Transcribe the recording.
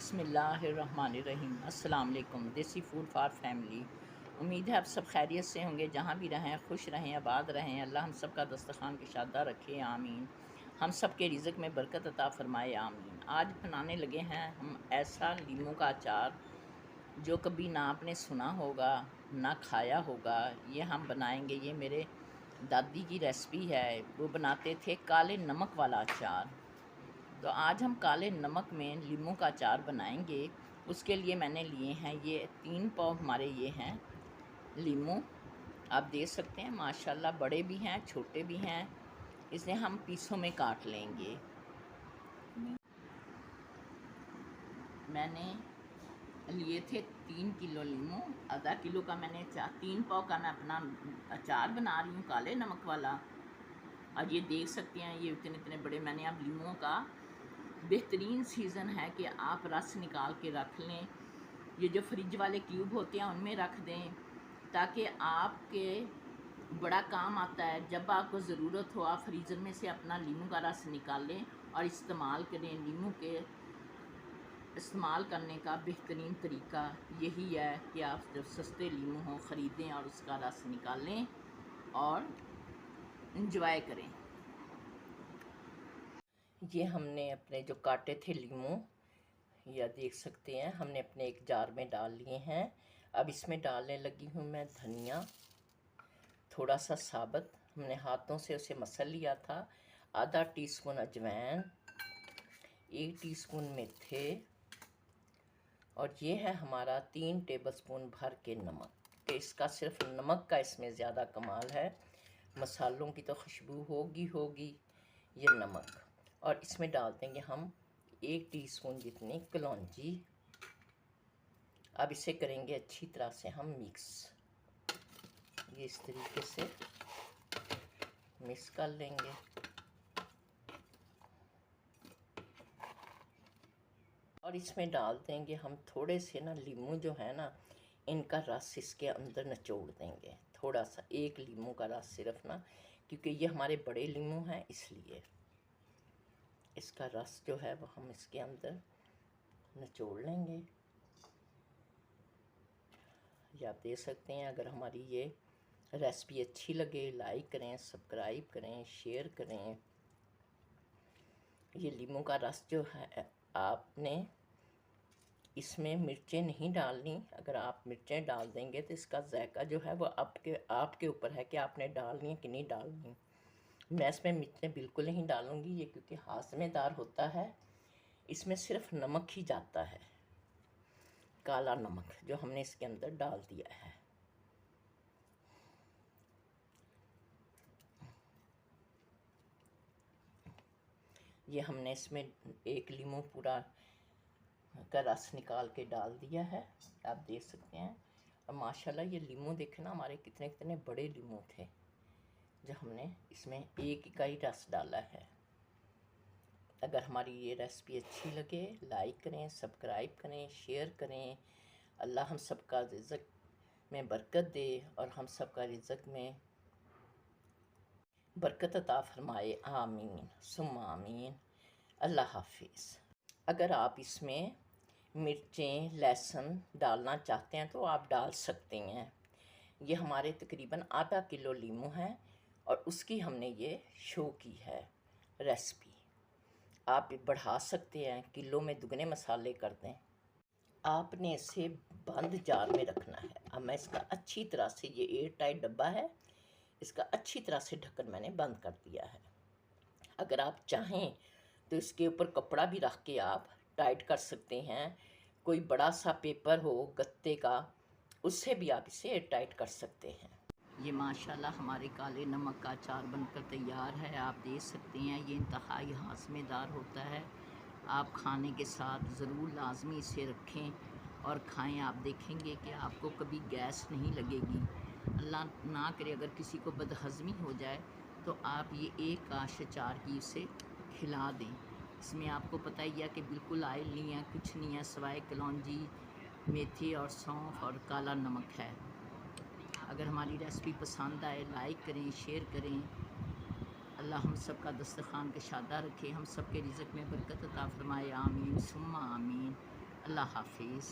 बिस्मिल्लाहिर्रहमानिर्रहीम। अस्सलाम वालेकुम। देसी फूड फॉर फैमिली। उम्मीद है आप सब खैरियत से होंगे, जहाँ भी रहें खुश रहें, आबाद रहें। अल्लाह हम सब का दस्तरखान कुशादा रखे, आमीन। हम सब के रिज़्क़ में बरकत अता फ़रमाए, आमीन। आज बनाने लगे हैं हम ऐसा लीमू का अचार जो कभी ना आपने सुना होगा ना खाया होगा। ये हम बनाएंगे, ये मेरे दादी की रेसिपी है। वो बनाते थे काले नमक वाला अचार। तो आज हम काले नमक में लीमू का अचार बनाएंगे। उसके लिए मैंने लिए हैं ये 3 पाव हमारे ये हैं लीमू। आप देख सकते हैं माशाल्लाह, बड़े भी हैं छोटे भी हैं। इसे हम पीसों में काट लेंगे। मैंने लिए थे 3 किलो लीमू। आधा किलो का मैंने 3 पाव का मैं अपना अचार बना रही हूँ काले नमक वाला। और ये देख सकते हैं ये इतने इतने बड़े मैंने अब लीमुओं का बेहतरीन सीज़न है कि आप रस निकाल के रख लें। ये जो फ्रिज वाले क्यूब होते हैं उनमें रख दें, ताकि आपके बड़ा काम आता है। जब आपको ज़रूरत हो आप फ्रीज़र में से अपना लीमू का रस निकालें और इस्तेमाल करें। लीमू के इस्तेमाल करने का बेहतरीन तरीका यही है कि आप जब सस्ते लीमू हों ख़रीदें और उसका रस निकालें और इंजॉय करें। ये हमने अपने जो काटे थे लीमू, यह देख सकते हैं, हमने अपने एक जार में डाल लिए हैं। अब इसमें डालने लगी हूँ मैं धनिया, थोड़ा सा साबुत, हमने हाथों से उसे मसल लिया था। आधा टीस्पून अजवाइन, 1 टीस्पून मेथे, और ये है हमारा 3 टेबलस्पून भर के नमक। कि इसका सिर्फ नमक का इसमें ज़्यादा कमाल है, मसालों की तो खुशबू होगी ये नमक। और इसमें डाल देंगे हम 1 टीस्पून जितनी कलौंजी। अब इसे करेंगे अच्छी तरह से हम मिक्स। ये इस तरीके से मिक्स कर लेंगे। और इसमें डाल देंगे हम थोड़े से ना लीमू जो है ना, इनका रस इसके अंदर निचोड़ देंगे। थोड़ा सा 1 लीमू का रस सिर्फ ना, क्योंकि ये हमारे बड़े लीमू हैं इसलिए इसका रस जो है वो हम इसके अंदर निचोड़ लेंगे। ये आप देख सकते हैं। अगर हमारी ये रेसिपी अच्छी लगे लाइक करें, सब्सक्राइब करें, शेयर करें। ये लीमू का रस जो है, आपने इसमें मिर्चें नहीं डालनी। अगर आप मिर्चें डाल देंगे तो इसका जायका जो है वो आपके ऊपर है कि आपने डालनी है कि नहीं डालनी। मैं इसमें मिर्चें बिल्कुल नहीं डालूँगी, ये क्योंकि हाशमेदार होता है। इसमें सिर्फ नमक ही जाता है, काला नमक जो हमने इसके अंदर डाल दिया है। ये हमने इसमें 1 लीमू पूरा का रस निकाल के डाल दिया है, आप देख सकते हैं। और माशाल्लाह ये लीमू देखें ना, हमारे कितने कितने बड़े लीमू थे जो हमने इसमें एक का ही रस डाला है। अगर हमारी ये रेसिपी अच्छी लगे लाइक करें, सब्सक्राइब करें, शेयर करें। अल्लाह हम सबका रिज़्क़ में बरकत दे और हम सबका रिज़्क़ में बरकत अता फरमाए, आमीन सुम्मा आमीन। अल्लाह हाफिज़। अगर आप इसमें मिर्चें लहसुन डालना चाहते हैं तो आप डाल सकते हैं। ये हमारे तकरीबन आधा किलो लीमू है और उसकी हमने ये शो की है रेसिपी। आप बढ़ा सकते हैं, किलो में दुगने मसाले कर दें। आपने इसे बंद जार में रखना है। अब मैं इसका अच्छी तरह से, ये एयर टाइट डब्बा है, इसका अच्छी तरह से ढक्कन मैंने बंद कर दिया है। अगर आप चाहें तो इसके ऊपर कपड़ा भी रख के आप टाइट कर सकते हैं। कोई बड़ा सा पेपर हो गत्ते का, उससे भी आप इसे एयर टाइट कर सकते हैं। ये माशाल्लाह हमारे काले नमक का अचार बनकर तैयार है। आप देख सकते हैं ये इंतहाई हाशमेदार होता है। आप खाने के साथ ज़रूर लाजमी इसे रखें और खाएं। आप देखेंगे कि आपको कभी गैस नहीं लगेगी। अल्लाह ना करे अगर किसी को बदहज़मी हो जाए तो आप ये 1 काश अचार की उसे खिला दें। इसमें आपको पता ही है कि बिल्कुल ऑयल नहीं है, कुछ नहीं है, सिवाय कलौंजी, मेथी और सौंफ और काला नमक है। अगर हमारी रेसिपी पसंद आए लाइक करें, शेयर करें। अल्लाह हम सब का दस्तरखान कुशादा रखे, हम सब के रिज़्क़ में बरकत अता फरमाए, आमीन सुम्मा आमीन। अल्लाह हाफिज़।